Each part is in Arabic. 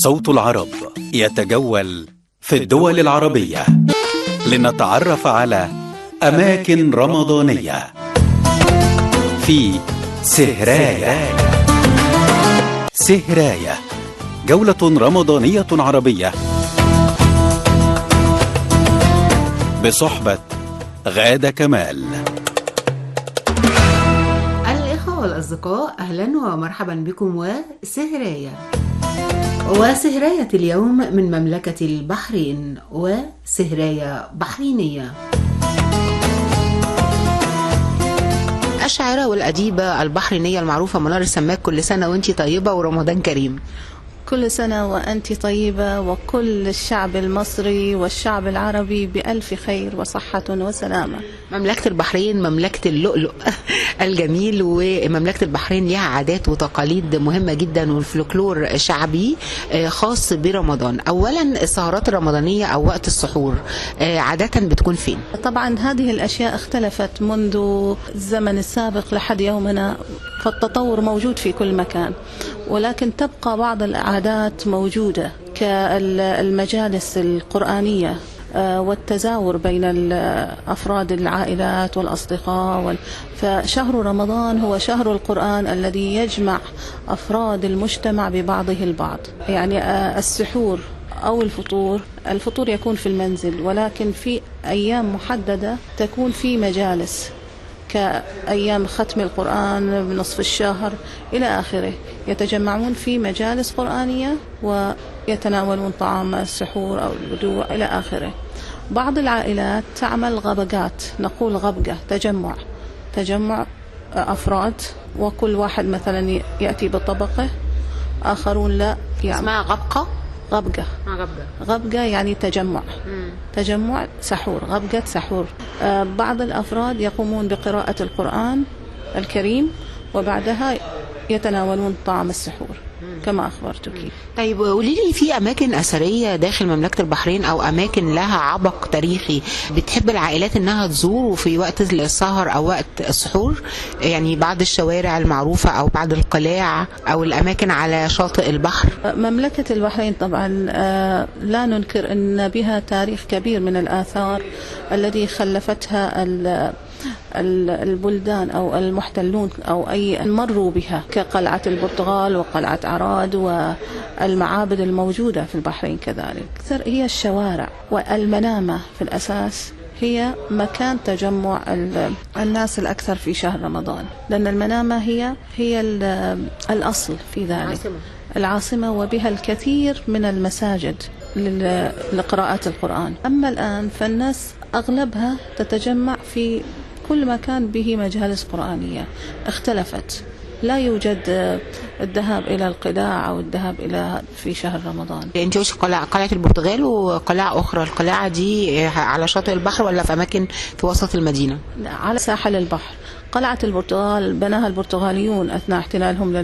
صوت العرب يتجول في الدول العربية لنتعرف على أماكن رمضانية في سهراية. سهراية جولة رمضانية عربية بصحبة غادة كمال. الإخوة والأصدقاء، أهلا ومرحبا بكم وسهراية. وسهراية اليوم من مملكة البحرين، وسهراية بحرينية. الشاعرة والأديبة البحرينية المعروفة منار السماك، كل سنة وانتي طيبة ورمضان كريم. كل سنة وأنت طيبة، وكل الشعب المصري والشعب العربي بألف خير وصحة وسلامة. مملكة البحرين مملكة اللؤلؤ الجميل، ومملكة البحرين لها عادات وتقاليد مهمة جدا والفلكلور شعبي خاص برمضان. أولا السهرات الرمضانية أو وقت السحور عادة بتكون فين؟ طبعا هذه الأشياء اختلفت منذ الزمن السابق لحد يومنا، فالتطور موجود في كل مكان، ولكن تبقى بعض العادات موجودة كالمجالس القرآنية والتزاور بين أفراد العائلات والأصدقاء. فشهر رمضان هو شهر القرآن الذي يجمع أفراد المجتمع ببعضه البعض. يعني السحور أو الفطور يكون في المنزل، ولكن في أيام محددة تكون في مجالس كأيام ختم القرآن بنصف الشهر إلى آخره، يتجمعون في مجالس قرآنية ويتناولون طعام السحور أو البدو إلى آخره. بعض العائلات تعمل غبقات، نقول غبقة، تجمع أفراد، وكل واحد مثلا يأتي بطبقه، آخرون لا اسمها غبقة يعني تجمع سحور، غبقة سحور. بعض الأفراد يقومون بقراءة القرآن الكريم وبعدها يتناولون طعام السحور كما أخبرتك. طيب قولي لي، في أماكن أثرية داخل مملكة البحرين أو أماكن لها عبق تاريخي بتحب العائلات إنها تزور في وقت السهر أو وقت السحور؟ يعني بعض الشوارع المعروفة أو بعض القلاع أو الأماكن على شاطئ البحر. مملكة البحرين طبعا لا ننكر أن بها تاريخ كبير من الآثار الذي خلفتها البلدان أو المحتلون أو أي مروا بها، كقلعة البرتغال وقلعة عراد والمعابد الموجودة في البحرين. كذلك هي الشوارع والمنامة في الأساس هي مكان تجمع الناس الأكثر في شهر رمضان، لأن المنامة هي الأصل في ذلك، العاصمة، وبها الكثير من المساجد لقراءة القرآن. أما الآن فالناس أغلبها تتجمع في كل مكان به مجالس قرآنية اختلفت. لا يوجد الذهاب إلى القلاع أو الذهاب إلى في شهر رمضان. أنت وش قلعة البرتغال وقلاع أخرى، القلاعة دي على شاطئ البحر ولا في أماكن في وسط المدينة؟ لا، على ساحل البحر. قلعة البرتغال بناها البرتغاليون أثناء احتلالهم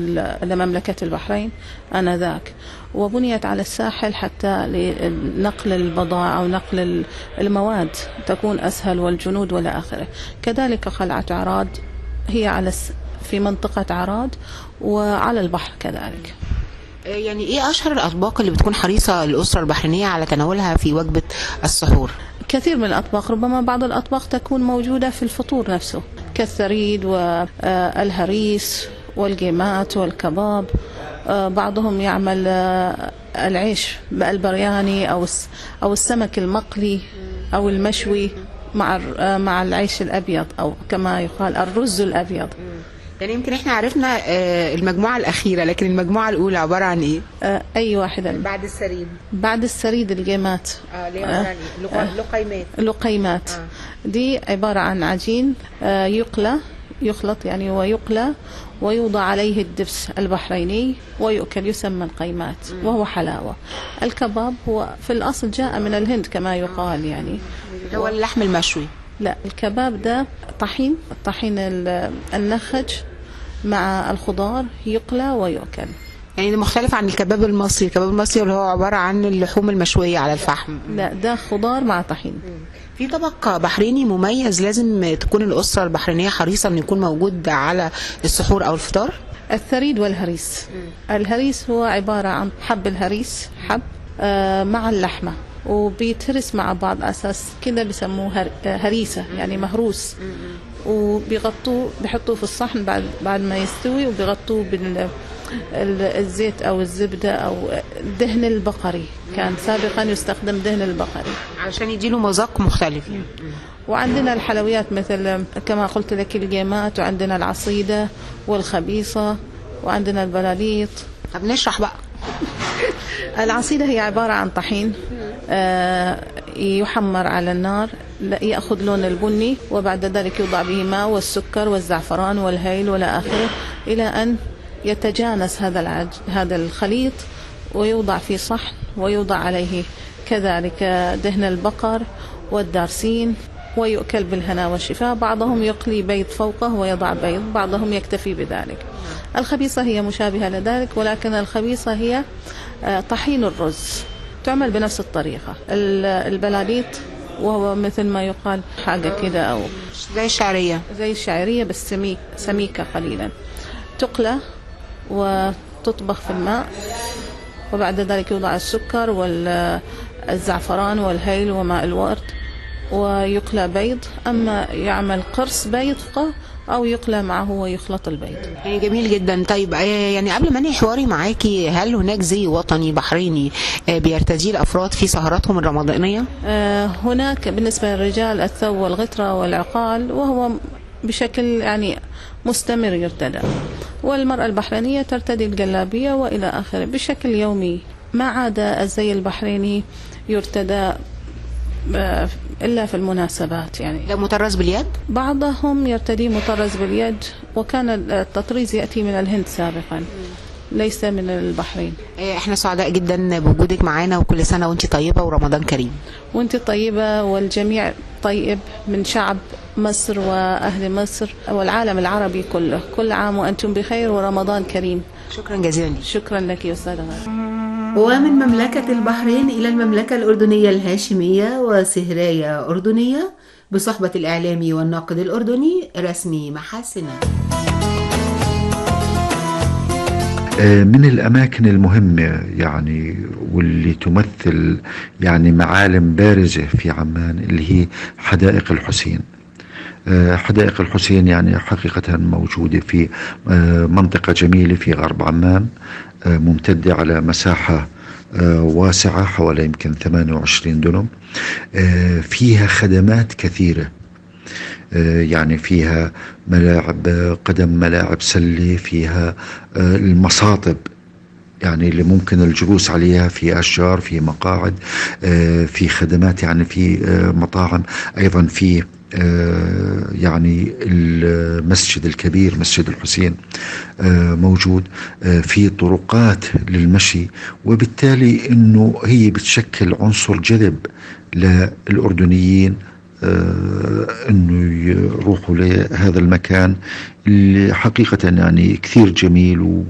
لمملكة البحرين آنذاك، وبنيت على الساحل حتى لنقل البضائع أو نقل المواد تكون أسهل، والجنود ولا آخره. كذلك قلعة عراد هي في منطقة عراد وعلى البحر كذلك. يعني إيه أشهر الأطباق اللي بتكون حريصة الأسرة البحرينية على تناولها في وجبة السحور؟ كثير من الأطباق، ربما بعض الأطباق تكون موجودة في الفطور نفسه كالثريد والهريس والقيمات والكباب. بعضهم يعمل العيش البرياني أو السمك المقلي أو المشوي مع العيش الأبيض، أو كما يقال الرز الأبيض. يعني يمكن احنا عرفنا المجموعة الأخيرة، لكن المجموعة الأولى عبارة عن إيه؟ أي واحدة بعد السريد القيمات. لقيمات. دي عبارة عن عجين يخلط يعني ويقلى ويوضع عليه الدبس البحريني ويؤكل، يسمى القيمات، وهو حلاوة. الكباب هو في الأصل جاء من الهند كما يقال، يعني هو اللحم المشوي. لا، الكباب ده الطحين النخج مع الخضار يقلى ويؤكل. يعني ده مختلف عن الكباب المصري. الكباب المصري اللي هو عبارة عن اللحوم المشوية على الفحم. لا، ده خضار مع طحين. في طبق بحريني مميز لازم تكون الأسرة البحرينية حريصة أن يكون موجود على السحور أو الفطار؟ الثريد والهريس. الهريس هو عبارة عن حب الهريس، حب مع اللحمة، وبيتهرس مع بعض أساس كده بيسموه هريسة، يعني مهروس. وبيغطوه، بيحطوه في الصحن بعد ما يستوي، وبيغطوه بالزيت أو الزبدة أو الدهن البقري. كان سابقا يستخدم دهن البقري عشان يديله مذاق مختلف. وعندنا الحلويات مثل كما قلت لك الجيمات، وعندنا العصيدة والخبيصة، وعندنا البلاليط. طب نشرح بقى. العصيدة هي عبارة عن طحين يحمر على النار، يأخذ لون البني، وبعد ذلك يوضع به ماء والسكر والزعفران والهيل ولا آخره، إلى أن يتجانس هذا الخليط، ويوضع في صحن، ويوضع عليه كذلك دهن البقر والدارسين، ويؤكل بالهنا والشفاء. بعضهم يقلي بيض فوقه ويضع بيض، بعضهم يكتفي بذلك. الخبيصة هي مشابهة لذلك، ولكن الخبيصة هي طحين الرز، تعمل بنفس الطريقة. البلاليط وهو مثل ما يقال حاجة كده أو زي الشعرية بس سميكة قليلا، تقلى وتطبخ في الماء، وبعد ذلك يوضع السكر والزعفران والهيل وماء الورد، ويقلى بيض. أما يعمل قرص بيض أو يقلى معه ويخلط البيض. يعني جميل جدا. طيب يعني قبل ما انهي حواري معاكي، هل هناك زي وطني بحريني بيرتديه الأفراد في سهراتهم الرمضانية؟ هناك بالنسبة للرجال الثوب والغترة والعقال، وهو بشكل يعني مستمر يرتدى. والمرأة البحرينية ترتدي الجلابية وإلى آخره بشكل يومي، ما عدا الزي البحريني يرتدى إلا في المناسبات. يعني ده مطرز باليد؟ بعضهم يرتدي مطرز باليد، وكان التطريز يأتي من الهند سابقا، ليس من البحرين. احنا سعداء جدا بوجودك معانا، وكل سنة وانت طيبة ورمضان كريم. وانت طيبة والجميع طيب من شعب مصر وأهل مصر والعالم العربي كله. كل عام وأنتم بخير ورمضان كريم. شكرا جزيلا. شكرا لك يا أستاذة غالي. ومن مملكة البحرين إلى المملكة الأردنية الهاشمية وسهراية أردنية بصحبة الإعلامي والناقد الأردني رسمي محاسنة. من الأماكن المهمة يعني واللي تمثل يعني معالم بارزة في عمان اللي هي حدائق الحسين. حدائق الحسين يعني حقيقة موجودة في منطقة جميلة في غرب عمان، ممتدة على مساحة واسعة حوالي يمكن 28 دنم. فيها خدمات كثيرة، يعني فيها ملاعب قدم، ملاعب سلة، فيها المصاطب يعني اللي ممكن الجلوس عليها، في أشجار، في مقاعد، في خدمات، يعني في مطاعم، أيضا في يعني المسجد الكبير مسجد الحسين موجود، في طرقات للمشي، وبالتالي انه هي بتشكل عنصر جذب للأردنيين انه يروحوا لهذا المكان اللي حقيقة يعني كثير جميل،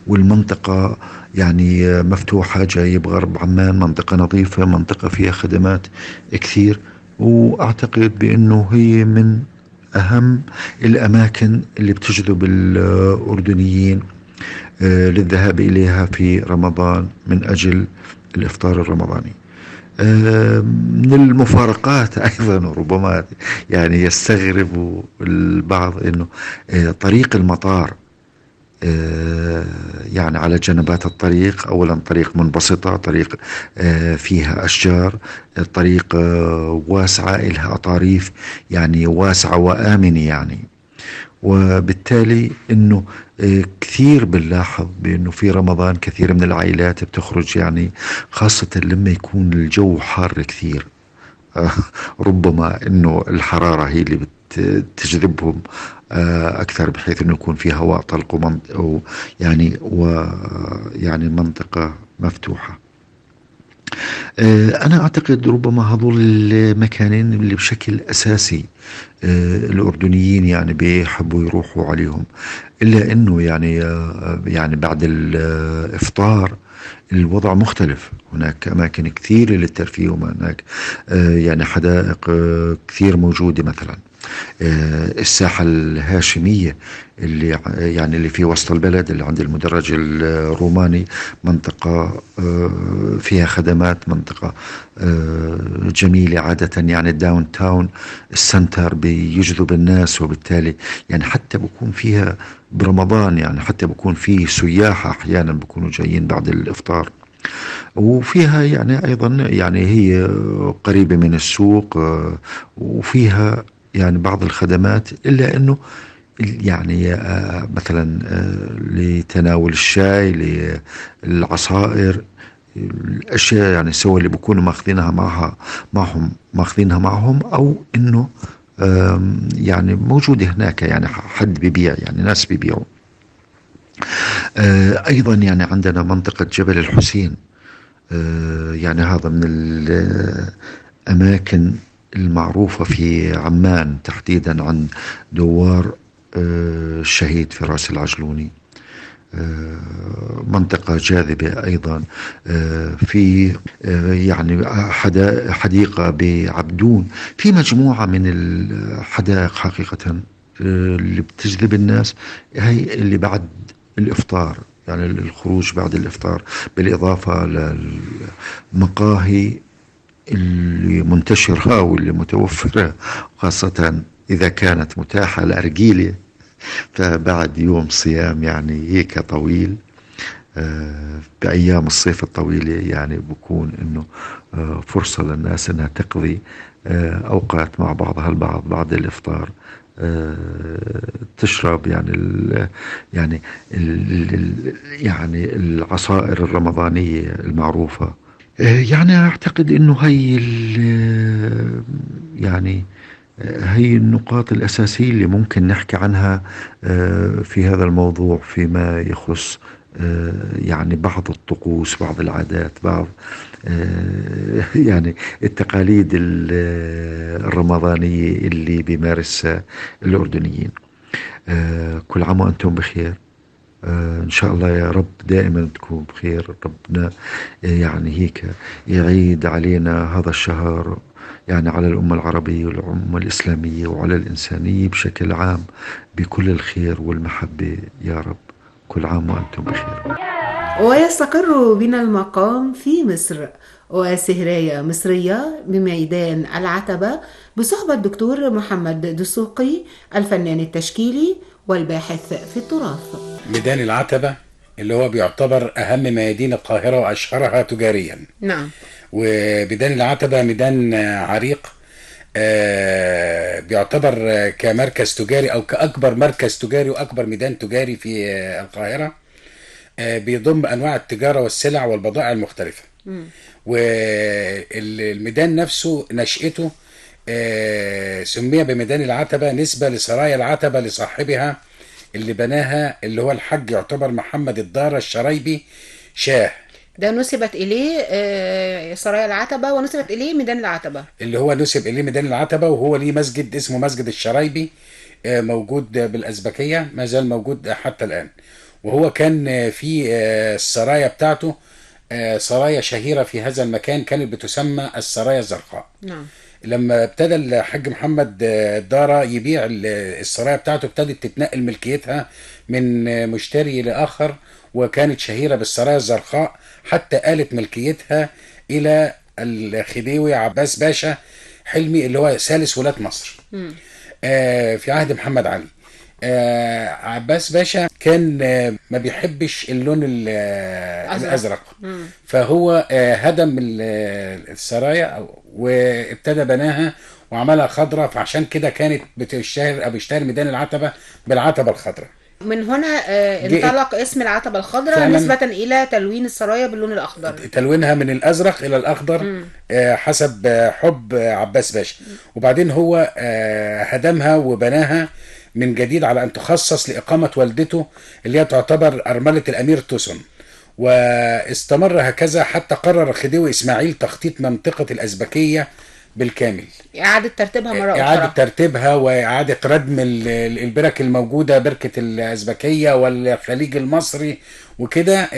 والمنطقة يعني مفتوحة، جايب غرب عمان، منطقة نظيفة، منطقة فيها خدمات كثير، واعتقد بانه هي من اهم الاماكن اللي بتجذب الاردنيين للذهاب اليها في رمضان من اجل الافطار الرمضاني. من المفارقات ايضا ربما يعني يستغرب البعض انه طريق المطار يعني على جنبات الطريق، اولا طريق منبسطة، طريق فيها اشجار، طريق واسعة، لها اطاريف يعني واسعة وآمنة يعني. وبالتالي انه كثير بنلاحظ بانه في رمضان كثير من العائلات بتخرج، يعني خاصة لما يكون الجو حار كثير، ربما انه الحرارة هي اللي تجذبهم اكثر، بحيث انه يكون في هواء طلق يعني منطقة مفتوحة. أنا أعتقد ربما هذول المكانين اللي بشكل أساسي الأردنيين يعني بيحبوا يروحوا عليهم، إلا أنه يعني بعد الإفطار الوضع مختلف. هناك أماكن كثيرة للترفيه، وهناك يعني حدائق كثير موجودة مثلا. الساحة الهاشمية اللي يعني اللي في وسط البلد اللي عند المدرج الروماني، منطقة فيها خدمات، منطقة جميلة عادة. يعني الداون تاون السنتر بيجذب الناس، وبالتالي يعني حتى بكون فيها برمضان، يعني حتى بكون في سياح أحيانا بكونوا جايين بعد الإفطار. وفيها يعني أيضا يعني هي قريبة من السوق، وفيها يعني بعض الخدمات، إلا أنه يعني مثلا لتناول الشاي، للعصائر، الأشياء يعني سواء اللي بيكونوا ماخذينها معهم، أو إنه يعني موجودة هناك، يعني حد بيبيع، يعني ناس بيبيعوا. أيضا يعني عندنا منطقة جبل الحسين، يعني هذا من الأماكن المعروفة في عمان تحديدا عن دوار الشهيد فراس العجلوني. منطقة جاذبة أيضا. في يعني حديقة بعبدون، في مجموعة من الحدائق حقيقة اللي بتجذب الناس، هي اللي بعد الإفطار، يعني الخروج بعد الإفطار، بالإضافة للمقاهي اللي منتشرة واللي متوفرة، خاصة إذا كانت متاحة الأرجيلة، فبعد يوم صيام يعني هيك طويل، بأيام الصيف الطويلة، يعني بكون إنه فرصة للناس إنها تقضي أوقات مع بعضها البعض بعد الإفطار، تشرب يعني يعني العصائر الرمضانية المعروفة. يعني أعتقد إنه هي يعني هي النقاط الأساسية اللي ممكن نحكي عنها في هذا الموضوع، فيما يخص يعني بعض الطقوس، بعض العادات، بعض يعني التقاليد الرمضانية اللي بيمارسها الأردنيين. كل عام وأنتم بخير. إن شاء الله يا رب دائما تكون بخير. ربنا يعني هيك يعيد علينا هذا الشهر، يعني على الأمة العربية والأمة الإسلامية وعلى الإنسانية بشكل عام بكل الخير والمحبة يا رب. كل عام وأنتم بخير. ويستقر بنا المقام في مصر وسهراية مصرية بميدان العتبة بصحبة الدكتور محمد دسوقي، الفنان التشكيلي والباحث في التراث. ميدان العتبة اللي هو بيعتبر أهم ميادين القاهرة وأشهرها تجاريا. نعم. وميدان العتبة ميدان عريق، بيعتبر كمركز تجاري أو كأكبر مركز تجاري وأكبر ميدان تجاري في القاهرة. بيضم أنواع التجارة والسلع والبضائع المختلفة. والميدان نفسه نشأته سمي بميدان العتبة نسبة لسرايا العتبة لصاحبها اللي بناها، اللي هو الحاج يعتبر محمد الدارة الشرايبي شاه. ده نسبت إليه سرايا العتبة ونسبت إليه ميدان العتبة، اللي هو نسب إليه ميدان العتبة، وهو ليه مسجد اسمه مسجد الشرايبي موجود بالأزبكية، ما زال موجود حتى الآن. وهو كان في السرايا بتاعته سرايا شهيرة في هذا المكان كانت بتسمى السرايا الزرقاء. نعم. لما ابتدى الحاج محمد الدارة يبيع السرايا بتاعته، ابتدت تتنقل ملكيتها من مشتري لآخر، وكانت شهيرة بالسرايا الزرقاء حتى آلت ملكيتها إلى الخديوي عباس باشا حلمي اللي هو ثالث ولاة مصر في عهد محمد علي. عباس باشا كان ما بيحبش اللون الأزرق، فهو هدم السرايا وابتدى بناها وعملها خضراء، فعشان كده كانت بيشتهر ميدان العتبة بالعتبة الخضراء. من هنا انطلق اسم العتبة الخضراء نسبة إلى تلوين السرايا باللون الأخضر، تلوينها من الأزرق إلى الأخضر حسب حب عباس باشا. وبعدين هو هدمها وبناها من جديد على أن تخصص لإقامة والدته اللي هي تعتبر أرملة الأمير توسن، واستمر هكذا حتى قرر الخديوي إسماعيل تخطيط منطقة الأزبكية بالكامل، إعادة ترتيبها مرة أخرى، إعادة ترتيبها وإعادة ردم البرك الموجودة، بركة الأزبكية والخليج المصري وكده،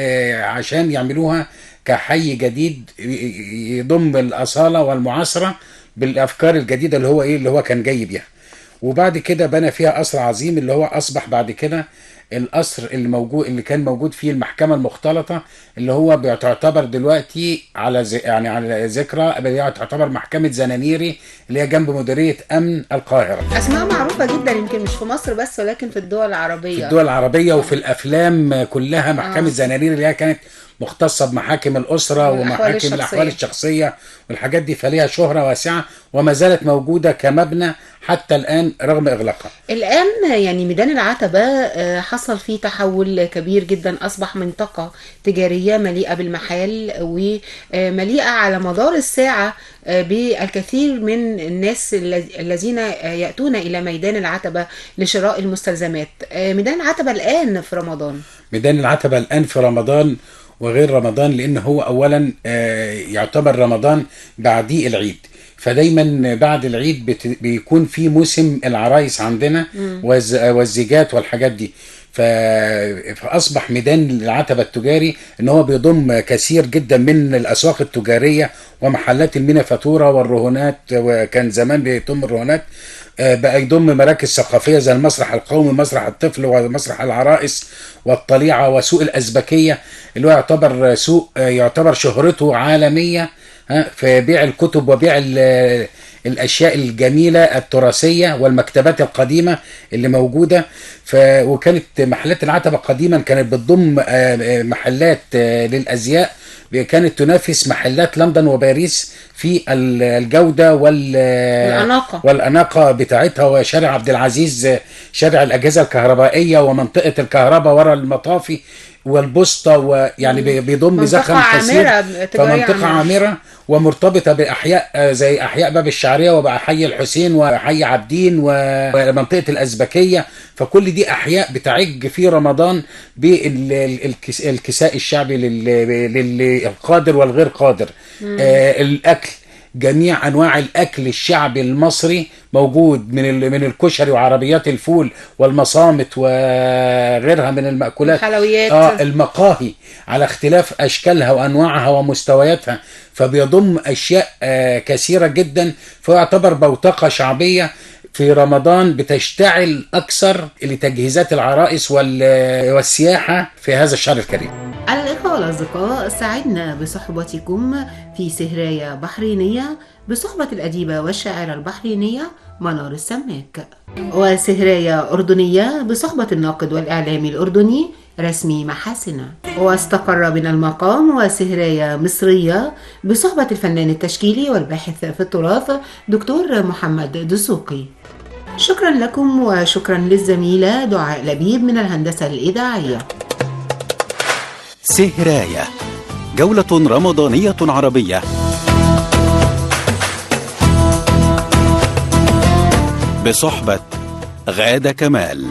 عشان يعملوها كحي جديد يضم الأصالة والمعاصرة بالأفكار الجديدة اللي هو كان جاي بيها. وبعد كده بنى فيها قصر عظيم اللي هو اصبح بعد كده القصر اللي موجود، اللي كان موجود فيه المحكمة المختلطة، اللي هو بتعتبر دلوقتي على يعني على ذكرى تعتبر محكمة زنانيري، اللي هي جنب مديرية أمن القاهرة. اسماء معروفة جدا يمكن مش في مصر بس ولكن في الدول العربية. في الدول العربية وفي الأفلام كلها محكمة زنانيري اللي هي كانت مختصة بمحاكم الأسرة ومحاكم الأحوال الشخصية والحاجات دي، فليها شهرة واسعة وما زالت موجودة كمبنى حتى الآن رغم إغلاقها. الآن يعني ميدان العتبة حصل فيه تحول كبير جدا، أصبح منطقة تجارية مليئة بالمحال ومليئة على مدار الساعة بالكثير من الناس الذين يأتون إلى ميدان العتبة لشراء المستلزمات. ميدان العتبة الآن في رمضان، ميدان العتبة الآن في رمضان وغير رمضان، لأن هو أولا يعتبر رمضان بعديه العيد، فدايما بعد العيد بيكون في موسم العرايس عندنا والزيجات والحاجات دي. فأصبح ميدان العتبة التجاري ان هو بيضم كثير جدا من الأسواق التجارية ومحلات المينيفاتورة والرهونات، وكان زمان بيتم الرهونات، بقى يضم مراكز ثقافية زي المسرح القومي، مسرح الطفل، ومسرح العرائس والطليعة، وسوق الأزبكية اللي هو يعتبر سوق يعتبر شهرته عالمية في بيع الكتب وبيع الأشياء الجميلة التراثية والمكتبات القديمة اللي موجودة. وكانت محلات العتبة قديما كانت بتضم محلات للأزياء كانت تنافس محلات لندن وباريس في الجودة والأناقة بتاعتها، وشارع عبد العزيز شارع الأجهزة الكهربائية ومنطقة الكهرباء وراء المطافي والبوسطة، ويعني بيضم زخم كثير، فمنطقة عامرة ومرتبطة بأحياء زي أحياء باب الشعرية وبحي الحسين وحي عابدين ومنطقة الأزبكية. فكل دي أحياء بتعج في رمضان بالكساء الشعبي للقادر والغير قادر. الأكل، جميع أنواع الأكل الشعبي المصري موجود، من الكشري وعربيات الفول والمصامت وغيرها من المأكولات، الحلويات، المقاهي على اختلاف أشكالها وأنواعها ومستوياتها، فبيضم أشياء كثيرة جدا، فيعتبر بوتقة شعبية في رمضان بتشتعل أكثر لتجهيزات العرائس والسياحة في هذا الشهر الكريم. الإخوة والأصدقاء، سعدنا بصحبتكم في سهراية بحرينية بصحبة الأديبة والشاعرة البحرينية منار السماك، وسهراية أردنية بصحبة الناقد والإعلامي الأردني رسمي محاسنة، واستقر بنا المقام وسهراية مصرية بصحبة الفنان التشكيلي والباحث في التراث دكتور محمد دسوقي. شكرا لكم وشكرا للزميلة دعاء لبيب من الهندسة الإذاعية. سهراية، جولة رمضانية عربية بصحبة غادة كمال.